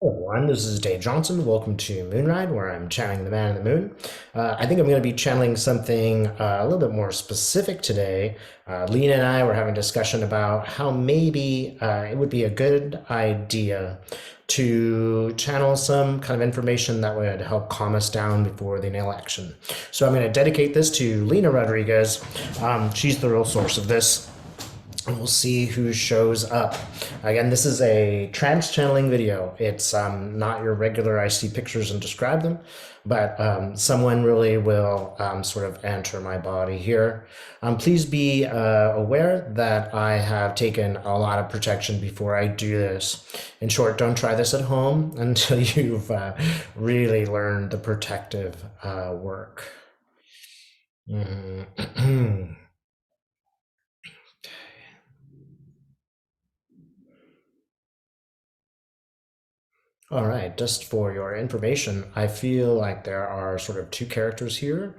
Hello, everyone. This is Dave Johnson. Welcome to Moonride, where I'm channeling the man in the moon. I think I'm going to be channeling something a little bit more specific today. Lena and I were having a discussion about how maybe it would be a good idea to channel some kind of information that would help calm us down before the election. So I'm going to dedicate this to Lena Rodriguez. She's the real source of this, and we'll see who shows up. Again, this is a trance channeling video. It's not your regular I see pictures and describe them, but someone really will sort of enter my body here. Please be aware that I have taken a lot of protection before I do this. In short, don't try this at home until you've really learned the protective work. Mhm. All right, just for your information, I feel like there are sort of two characters here.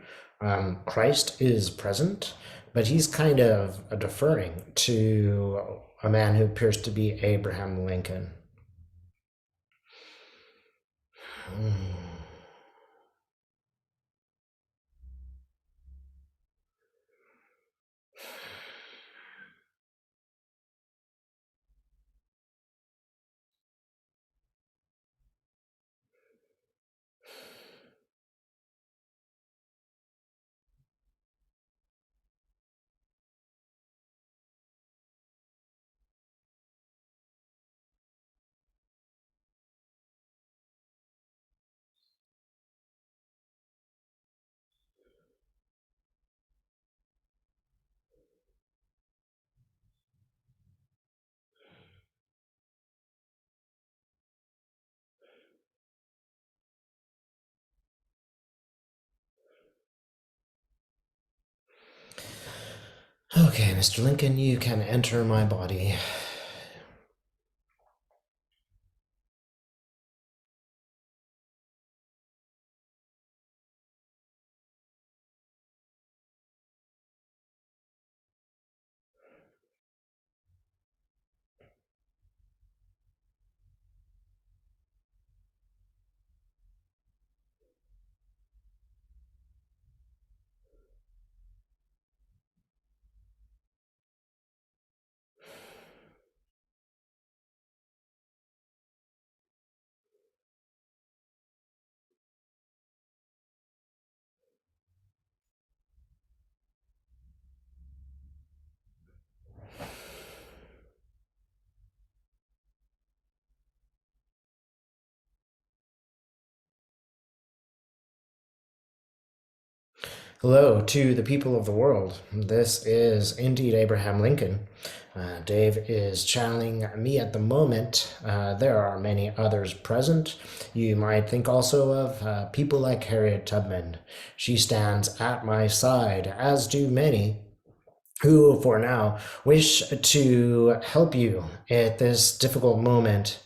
Christ is present, but he's kind of deferring to a man who appears to be Abraham Lincoln. Okay, Mr. Lincoln, you can enter my body. Hello to the people of the world. This is indeed Abraham Lincoln. Dave is channeling me at the moment. There are many others present. You might think also of people like Harriet Tubman. She stands at my side, as do many who, for now, wish to help you at this difficult moment.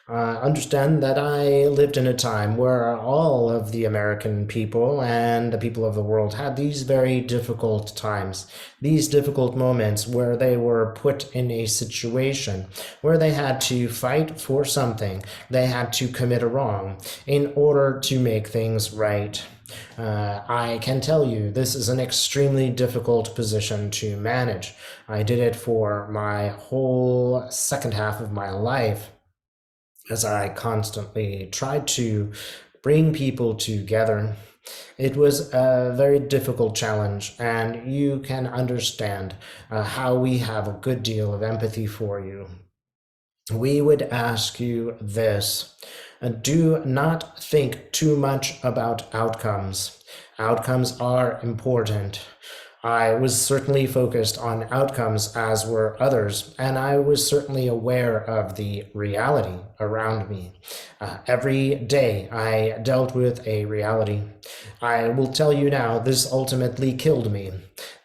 Understand that I lived in a time where all of the American people and the people of the world had these very difficult times, these difficult moments where they were put in a situation where they had to fight for something, they had to commit a wrong in order to make things right. I can tell you this is an extremely difficult position to manage. I did it for my whole second half of my life as I constantly tried to bring people together. It was a very difficult challenge, and you can understand how we have a good deal of empathy for you. We would ask you this. Do not think too much about outcomes. Outcomes are important. I was certainly focused on outcomes, as were others, and I was certainly aware of the reality around me. Every day I dealt with a reality. I will tell you now, this ultimately killed me.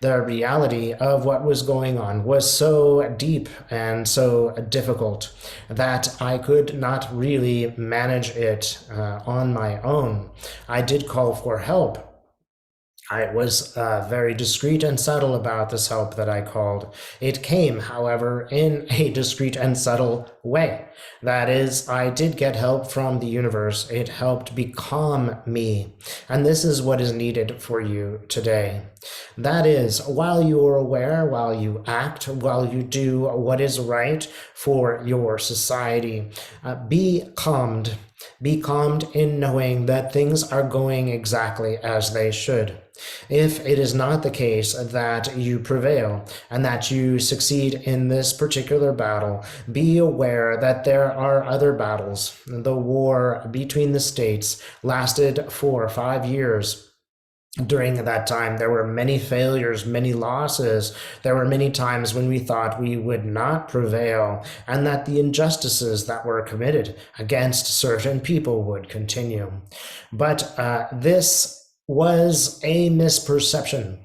The reality of what was going on was so deep and so difficult that I could not really manage it on my own. I did call for help. I was very discreet and subtle about this help that I called. It came, however, in a discreet and subtle way. That is, I did get help from the universe. It helped becalm me. And this is what is needed for you today. That is, while you are aware, while you act, while you do what is right for your society, be calmed. Be calmed in knowing that things are going exactly as they should. If it is not the case that you prevail and that you succeed in this particular battle, be aware that there are other battles. The war between the states lasted for 5 years. During that time, there were many failures, many losses. There were many times when we thought we would not prevail and that the injustices that were committed against certain people would continue. But this was a misperception.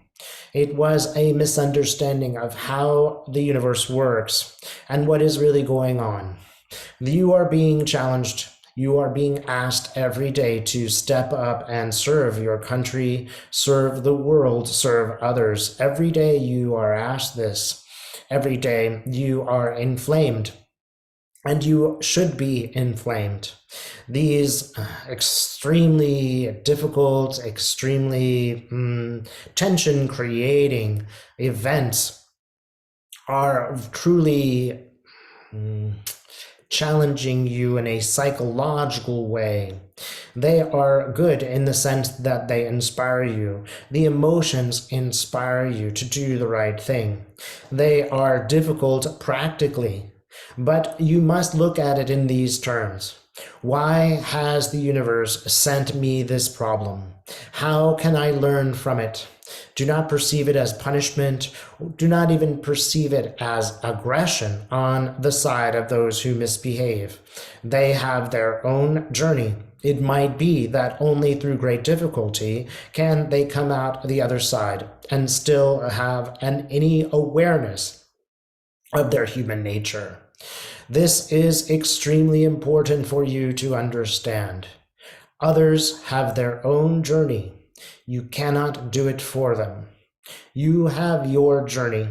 It was a misunderstanding of how the universe works and what is really going on. You are being challenged. You are being asked every day to step up and serve your country, serve the world, serve others. Every day you are asked this. Every day you are inflamed. And you should be inflamed. These extremely difficult, extremely tension creating events are truly challenging you in a psychological way. They are good in the sense that they inspire you. The emotions inspire you to do the right thing. They are difficult practically. But you must look at it in these terms. Why has the universe sent me this problem? How can I learn from it? Do not perceive it as punishment. Do not even perceive it as aggression on the side of those who misbehave. They have their own journey. It might be that only through great difficulty can they come out the other side and still have any awareness of their human nature. This is extremely important for you to understand. Others have their own journey. You cannot do it for them. You have your journey,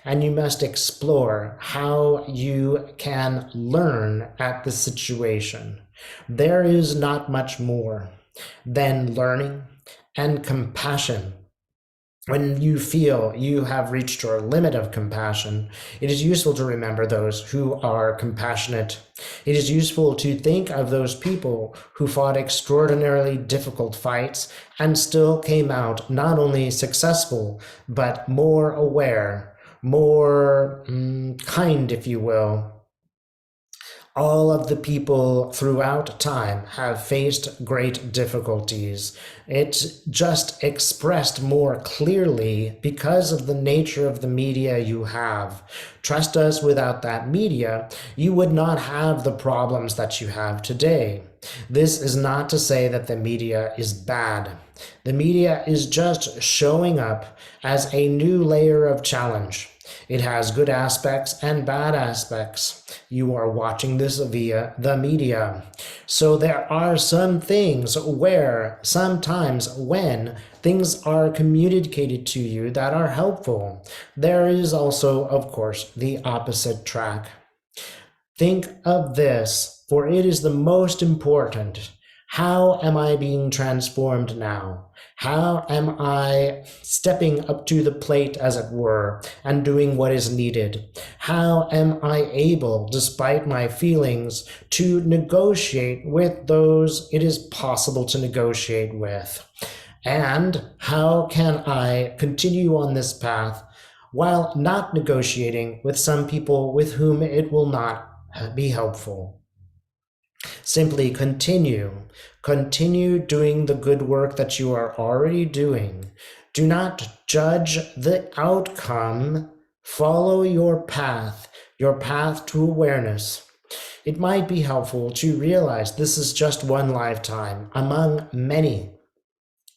and you must explore how you can learn at the situation. There is not much more than learning and compassion. When you feel you have reached your limit of compassion, it is useful to remember those who are compassionate. It is useful to think of those people who fought extraordinarily difficult fights and still came out not only successful, but more aware, more kind, if you will. All of the people throughout time have faced great difficulties. It's just expressed more clearly because of the nature of the media you have. Trust us, without that media, you would not have the problems that you have today. This is not to say that the media is bad. The media is just showing up as a new layer of challenge. It has good aspects and bad aspects. You are watching this via the media. So there are some things where sometimes when things are communicated to you that are helpful, there is also, of course, the opposite track. Think of this, for it is the most important. How am I being transformed now? How am I stepping up to the plate, as it were, and doing what is needed? How am I able, despite my feelings, to negotiate with those it is possible to negotiate with? And how can I continue on this path while not negotiating with some people with whom it will not be helpful? Simply continue doing the good work that you are already doing. Do not judge the outcome. Follow your path to awareness. It might be helpful to realize this is just one lifetime among many.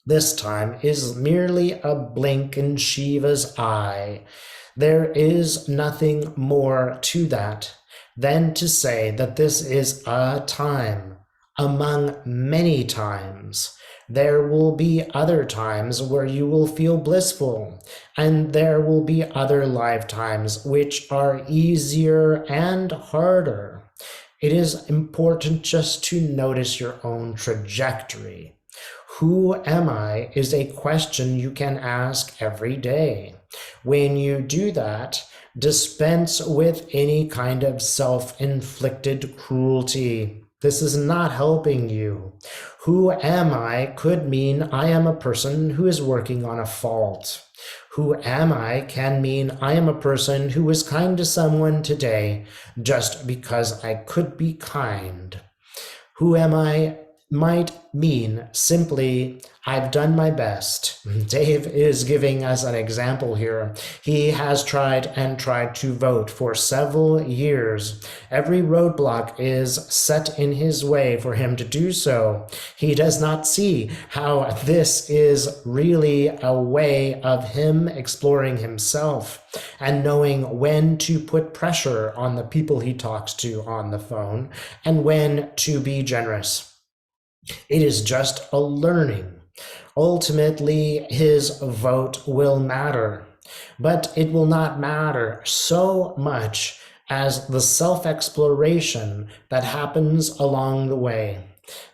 This time is merely a blink in Shiva's eye. There is nothing more to that than to say that this is a time among many times. There will be other times where you will feel blissful, and there will be other lifetimes which are easier and harder. It is important just to notice your own trajectory. Who am I is a question you can ask every day. When you do that, dispense with any kind of self-inflicted cruelty. This is not helping you. Who am I could mean I am a person who is working on a fault. Who am I can mean I am a person who was kind to someone today just because I could be kind. Who am I might mean simply, I've done my best. Dave is giving us an example here. He has tried and tried to vote for several years. Every roadblock is set in his way for him to do so. He does not see how this is really a way of him exploring himself and knowing when to put pressure on the people he talks to on the phone and when to be generous. It is just a learning. Ultimately, his vote will matter, but it will not matter so much as the self-exploration that happens along the way,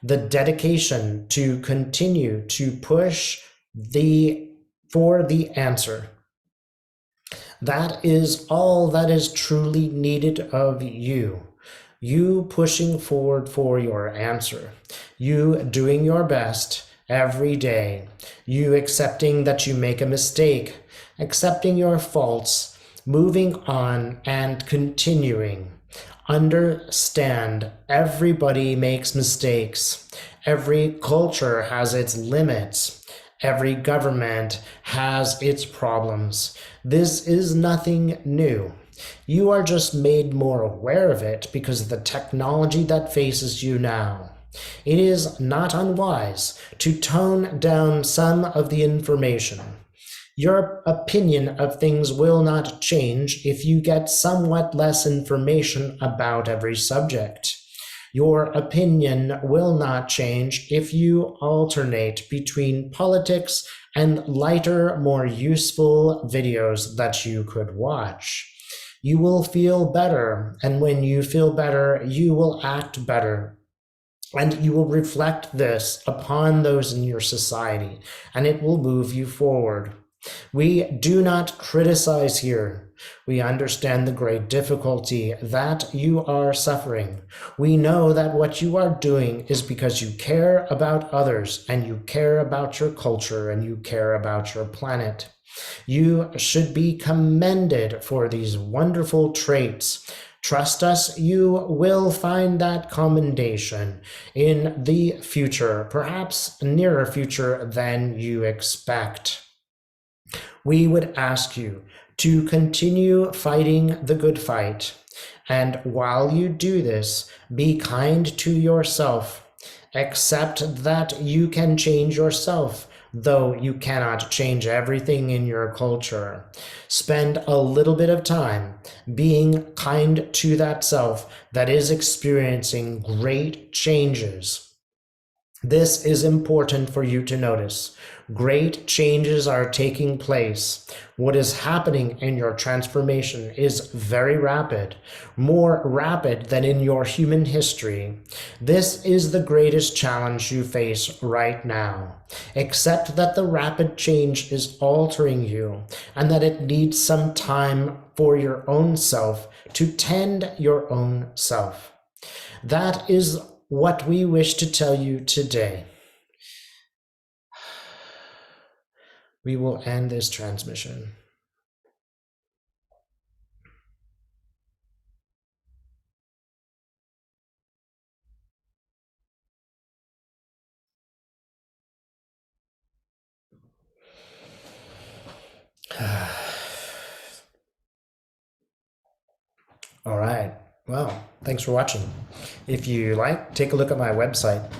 the dedication to continue to push for the answer. That is all that is truly needed of you. You pushing forward for your answer. You doing your best every day. You accepting that you make a mistake. Accepting your faults. Moving on and continuing. Understand everybody makes mistakes. Every culture has its limits. Every government has its problems. This is nothing new. You are just made more aware of it because of the technology that faces you now. It is not unwise to tone down some of the information. Your opinion of things will not change if you get somewhat less information about every subject. Your opinion will not change if you alternate between politics and lighter, more useful videos that you could watch. You will feel better, and when you feel better, you will act better. And you will reflect this upon those in your society, and it will move you forward. We do not criticize here. We understand the great difficulty that you are suffering. We know that what you are doing is because you care about others, and you care about your culture, and you care about your planet. You should be commended for these wonderful traits. Trust us, you will find that commendation in the future, perhaps nearer future than you expect. We would ask you to continue fighting the good fight. And while you do this, be kind to yourself. Accept that you can change yourself, though you cannot change everything in your culture. Spend a little bit of time being kind to that self that is experiencing great changes. This is important for you to notice. Great changes are taking place. What is happening in your transformation is very rapid, more rapid than in your human history. This is the greatest challenge you face right now. Accept that the rapid change is altering you and that it needs some time for your own self to tend your own self. That is what we wish to tell you today. We will end this transmission. All right. Well, thanks for watching. If you like, take a look at my website,